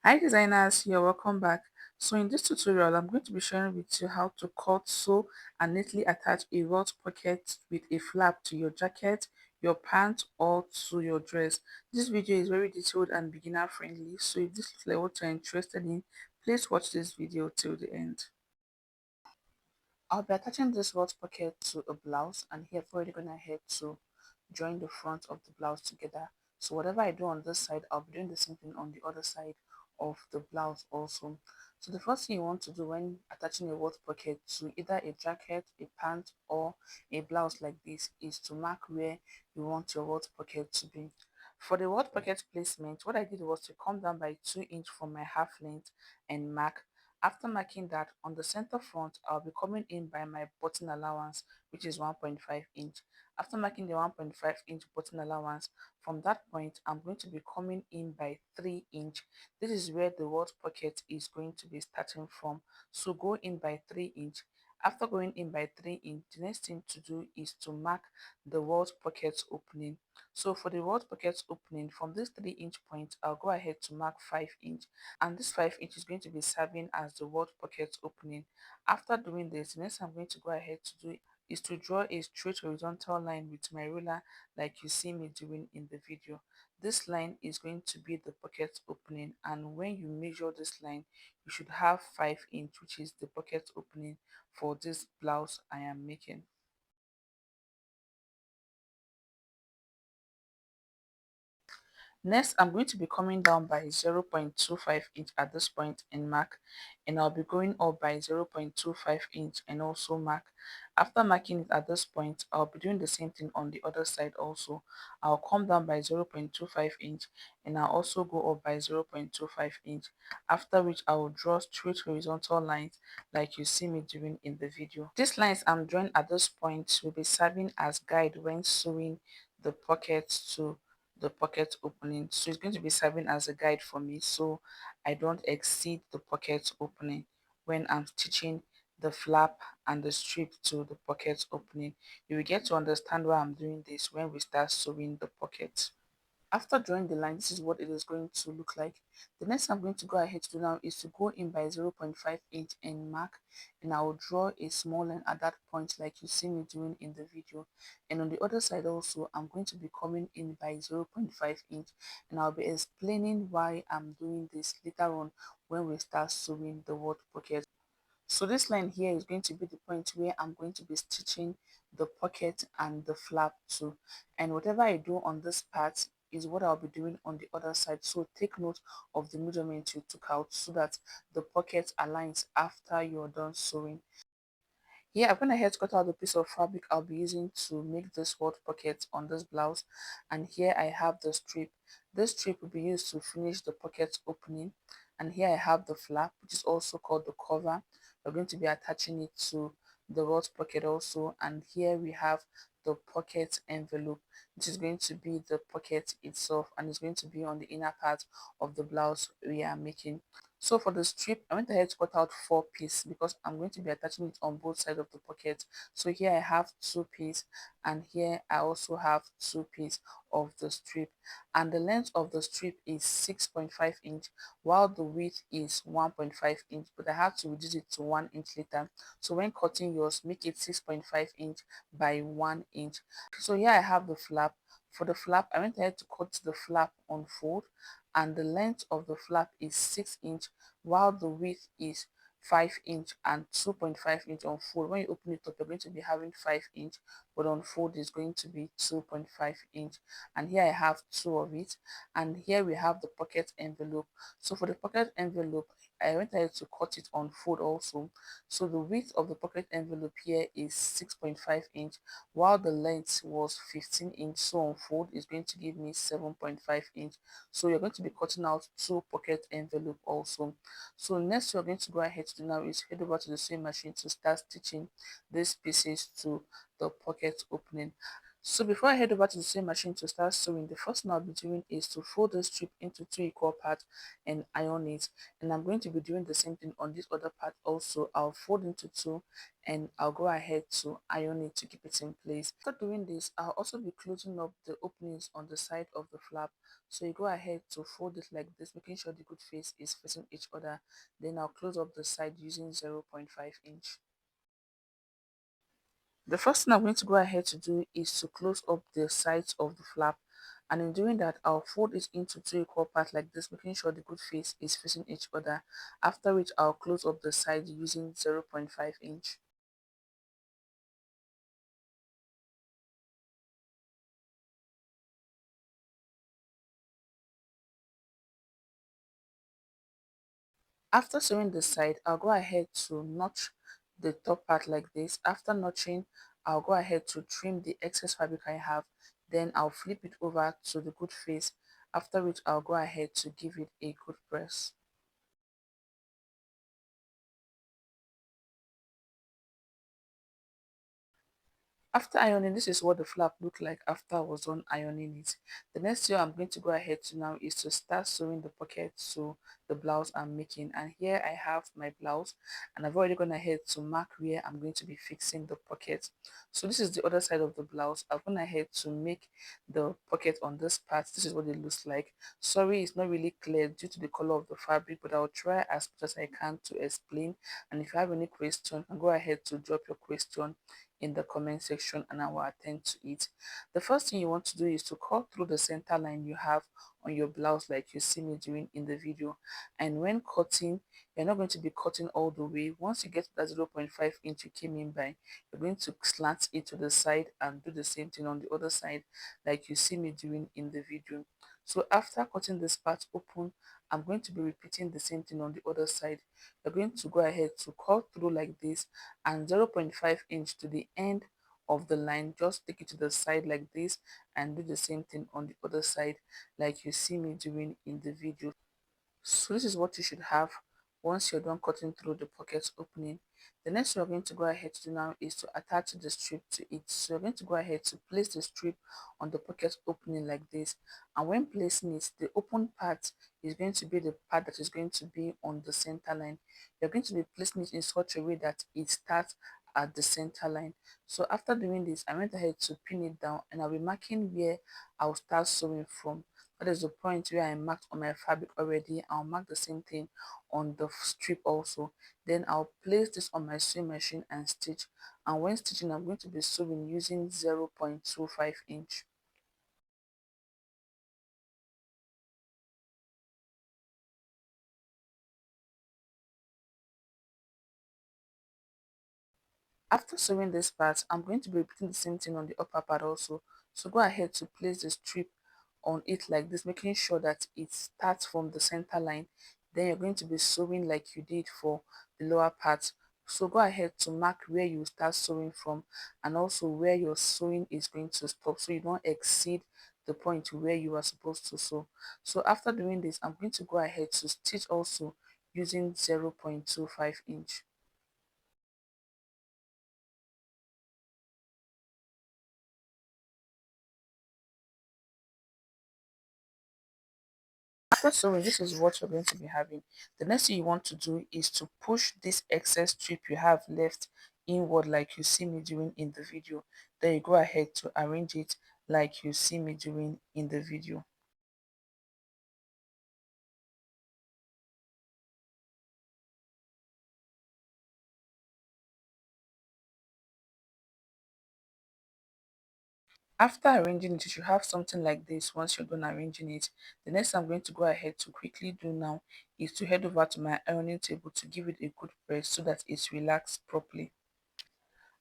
Hi designers, you're welcome back. So in this tutorial, I'm going to be sharing with you how to cut, sew and neatly attach a welt pocket with a flap to your jacket, your pants or to your dress. This video is very detailed and beginner friendly, so if this is like what you're interested in, please watch this video till the end. I'll be attaching this welt pocket to a blouse, and here I'm already going ahead to join the front of the blouse together. So whatever I do on this side, I'll be doing the same thing on the other side of the blouse also. So the first thing you want to do when attaching a welt pocket to either a jacket, a pant or a blouse like this is to mark where you want your welt pocket to be. For the welt pocket placement, what I did was to come down by 2 inch from my half length and mark. After marking that, on the center front, I'll be coming in by my button allowance, which is 1.5 inch. After marking the 1.5 inch button allowance, from that point, I'm going to be coming in by 3 inch. This is where the welt pocket is going to be starting from. So go in by 3 inch. After going in by 3 inch, the next thing to do is to mark the welt pocket opening. So for the welt pocket opening, from this 3 inch point, I'll go ahead to mark 5 inch, and this 5 inch is going to be serving as the welt pocket opening. After doing this, the next I'm going to go ahead to do is to draw a straight horizontal line with my ruler like you see me doing in the video. This line is going to be the pocket opening, and when you measure this line, you should have 5 inch, which is the pocket opening for this blouse I am making. Next, I'm going to be coming down by 0.25 inch at this point and mark, and I'll be going up by 0.25 inch and also mark. After marking it at this point, I'll be doing the same thing on the other side also. I'll come down by 0.25 inch and I'll also go up by 0.25 inch, after which I will draw straight horizontal lines like you see me doing in the video. These lines I'm drawing at this point will be serving as guide when sewing the pockets to the pocket opening. So it's going to be serving as a guide for me so I don't exceed the pocket opening when I'm stitching the flap and the strip to the pocket opening. You will get to understand why I'm doing this when we start sewing the pocket. After drawing the line, this is what it is going to look like. The next I'm going to go ahead to do now is to go in by 0.5 inch and mark, and I will draw a small line at that point like you see me doing in the video. And on the other side also, I'm going to be coming in by 0.5 inch, and I'll be explaining why I'm doing this later on when we start sewing the word pocket. So this line here is going to be the point where I'm going to be stitching the pocket and the flap too. And whatever I do on this part is what I'll be doing on the other side. So take note of the measurement you took out so that the pocket aligns after you're done sewing. Here I'm gonna head to cut out the piece of fabric I'll be using to make this word pocket on this blouse, and here I have the strip. This strip will be used to finish the pocket opening, and here I have the flap, which is also called the cover. We're going to be attaching it to the word pocket also, and here we have the pocket envelope, which is going to be the pocket itself, and it's going to be on the inner part of the blouse we are making. So for the strip, I went ahead to cut out 4 pieces because I'm going to be attaching it on both sides of the pocket. So here I have 2 pieces, and here I also have 2 pieces of the strip. And the length of the strip is 6.5 inch, while the width is 1.5 inch, but I have to reduce it to 1 inch later. So when cutting yours, make it 6.5 inch by 1 inch. So here I have the flap. For the flap, I went ahead to cut the flap on fold, and the length of the flap is 6 inch, while the width is 5 inch and 2.5 inch on fold. When you open it up, you're going to be having 5 inch, but on fold is going to be 2.5 inch. And here I have two of it, and here we have the pocket envelope. So for the pocket envelope, I went ahead to cut it on fold also. So the width of the pocket envelope here is 6.5 inch, while the length was 15 inch. So on fold is going to give me 7.5 inch. So you're going to be cutting out two pocket envelope also. So next you're going to go ahead to do now is head over to the sewing machine to start stitching these pieces to the pocket opening. So before I head over to the sewing machine to start sewing, the first thing I'll be doing is to fold the strip into two equal parts and iron it. And I'm going to be doing the same thing on this other part also. I'll fold into two and I'll go ahead to iron it to keep it in place. After doing this, I'll also be closing up the openings on the side of the flap. So you go ahead to fold it like this, making sure the good face is facing each other. Then I'll close up the side using 0.5 inch. The first thing I'm going to go ahead to do is to close up the sides of the flap, and in doing that I'll fold it into two equal parts like this, making sure the good face is facing each other, after which I'll close up the side using 0.5 inch. After sewing the side, I'll go ahead to notch the top part like this. After notching, I'll go ahead to trim the excess fabric I have. Then I'll flip it over to the good face, after which I'll go ahead to give it a good press. After ironing, this is what the flap looked like after I was done ironing it. The next thing I'm going to go ahead to now is to start sewing the pocket to the blouse I'm making. And here I have my blouse, and I've already gone ahead to mark where I'm going to be fixing the pocket. So this is the other side of the blouse. I've gone ahead to make the pocket on this part. This is what it looks like. Sorry, it's not really clear due to the color of the fabric, but I'll try as much as I can to explain. And if you have any question, you can go ahead to drop your question in the comment section and I will attend to it. The first thing you want to do is to cut through the center line you have on your blouse like you see me doing in the video. And when cutting, you're not going to be cutting all the way. Once you get to that 0.5 inch you came in by, you're going to slant it to the side and do the same thing on the other side like you see me doing in the video. So after cutting this part open, I'm going to be repeating the same thing on the other side. You're going to go ahead to cut through like this, and 0.5 inch to the end of the line, just take it to the side like this and do the same thing on the other side like you see me doing in the video. So this is what you should have once you're done cutting through the pocket opening. The next thing we're going to go ahead to do now is to attach the strip to it. So you're going to go ahead to place the strip on the pocket opening like this. And when placing it, the open part is going to be the part that is going to be on the center line. You're going to be placing it in such a way that it starts at the center line. So after doing this, I went ahead to pin it down and I'll be marking where I'll start sewing from. That is the point where I marked on my fabric already. I'll mark the same thing on the strip also. Then I'll place this on my sewing machine and stitch. And when stitching, I'm going to be sewing using 0.25 inch. After sewing this part, I'm going to be repeating the same thing on the upper part also. So go ahead to place the strip on it like this, making sure that it starts from the center line. Then you're going to be sewing like you did for the lower part. So go ahead to mark where you start sewing from and also where your sewing is going to stop, so you don't exceed the point where you are supposed to sew. So after doing this, I'm going to go ahead to stitch also using 0.25 inch. After sewing, this is what you're going to be having. The next thing you want to do is to push this excess strip you have left inward like you see me doing in the video. Then you go ahead to arrange it like you see me doing in the video. After arranging it, you should have something like this. Once you're done arranging it, the next thing I'm going to go ahead to quickly do now is to head over to my ironing table to give it a good press so that it's relaxed properly.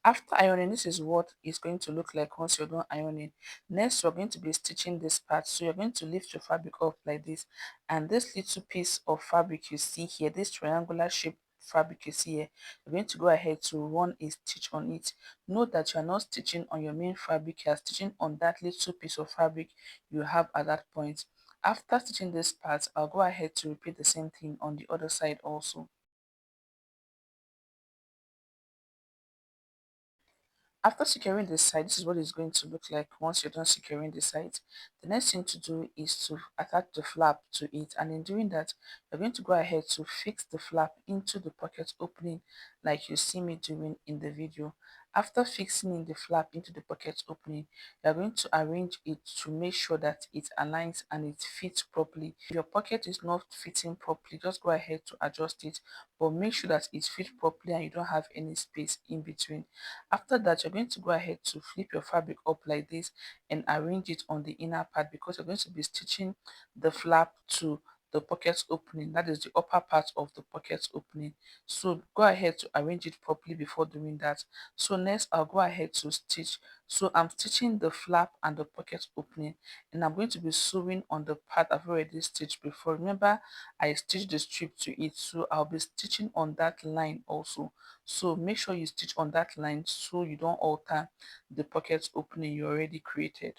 After ironing, this is what it's going to look like once you're done ironing. Next, you're going to be stitching this part. So you're going to lift your fabric up like this, and this little piece of fabric you see here, this triangular shape fabric you see here, you're going to go ahead to run a stitch on it. Note that you are not stitching on your main fabric, you are stitching on that little piece of fabric you have at that point. After stitching this part, I'll go ahead to repeat the same thing on the other side also. After securing the side, this is what it's going to look like once you're done securing the side. The next thing to do is to attach the flap to it, and in doing that, you're going to go ahead to fix the flap into the pocket opening like you see me doing in the video. After fixing in the flap into the pocket opening, you're going to arrange it to make sure that it aligns and it fits properly. If your pocket is not fitting properly, just go ahead to adjust it, but make sure that it fits properly and you don't have any space in between. After that, you're going to go ahead to flip your fabric up like this and arrange it on the inner part, because you're going to be stitching the flap to the pocket opening, that is the upper part of the pocket opening. So go ahead to arrange it properly before doing that. So next, I'll go ahead to stitch. So I'm stitching the flap and the pocket opening, and I'm going to be sewing on the part I've already stitched before. Remember, I stitched the strip to it, so I'll be stitching on that line also. So make sure you stitch on that line so you don't alter the pocket opening you already created.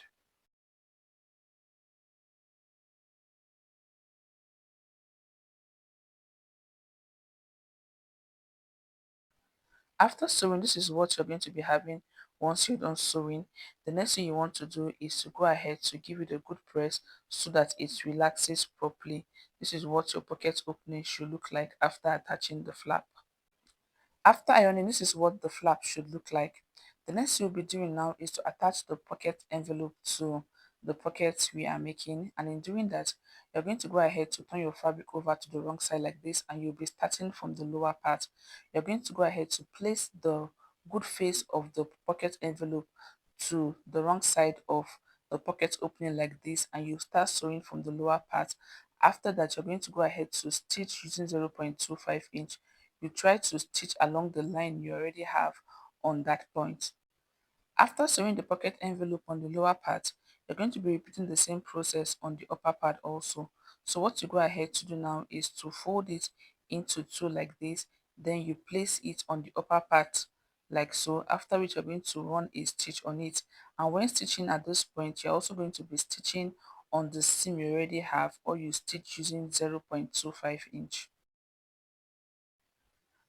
After sewing, this is what you're going to be having once you're done sewing. The next thing you want to do is to go ahead to give it a good press so that it relaxes properly. This is what your pocket opening should look like after attaching the flap. After ironing, this is what the flap should look like. The next you'll be doing now is to attach the pocket envelope to the pockets we are making, and in doing that, you're going to go ahead to turn your fabric over to the wrong side like this, and you'll be starting from the lower part. You're going to go ahead to place the good face of the pocket envelope to the wrong side of the pocket opening like this, and you start sewing from the lower part. After that, you're going to go ahead to stitch using 0.25 inch. You try to stitch along the line you already have on that point. After sewing the pocket envelope on the lower part, you're going to be repeating the same process on the upper part also. So what you go ahead to do now is to fold it into two like this, then you place it on the upper part like so, after which you're going to run a stitch on it. And when stitching at this point, you're also going to be stitching on the seam you already have, or you stitch using 0.25 inch.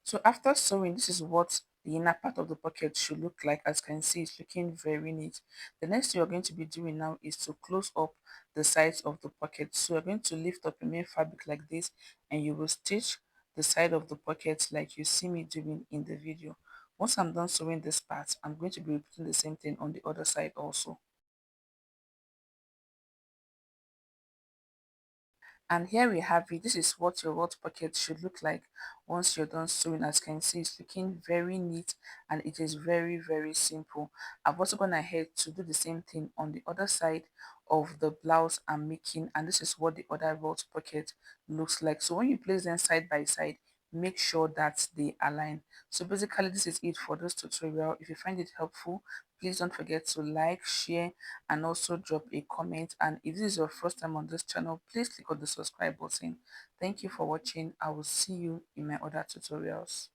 So after sewing, this is what the inner part of the pocket should look like. As you can see, it's looking very neat. The next thing you're going to be doing now is to close up the sides of the pocket. So you're going to lift up your main fabric like this, and you will stitch the side of the pocket like you see me doing in the video. Once I'm done sewing this part, I'm going to be repeating the same thing on the other side also. And here we have it. This is what your welt pocket should look like once you're done sewing. As you can see, it's looking very neat and it is very simple. I've also gone ahead to do the same thing on the other side of the blouse I'm making, and this is what the other welt pocket looks like. So when you place them side by side, make sure that they align. So basically, this is it for this tutorial. If you find it helpful, please don't forget to like, share, and also drop a comment. And if this is your first time on this channel, please click on the subscribe button. Thank you for watching. I will see you in my other tutorials.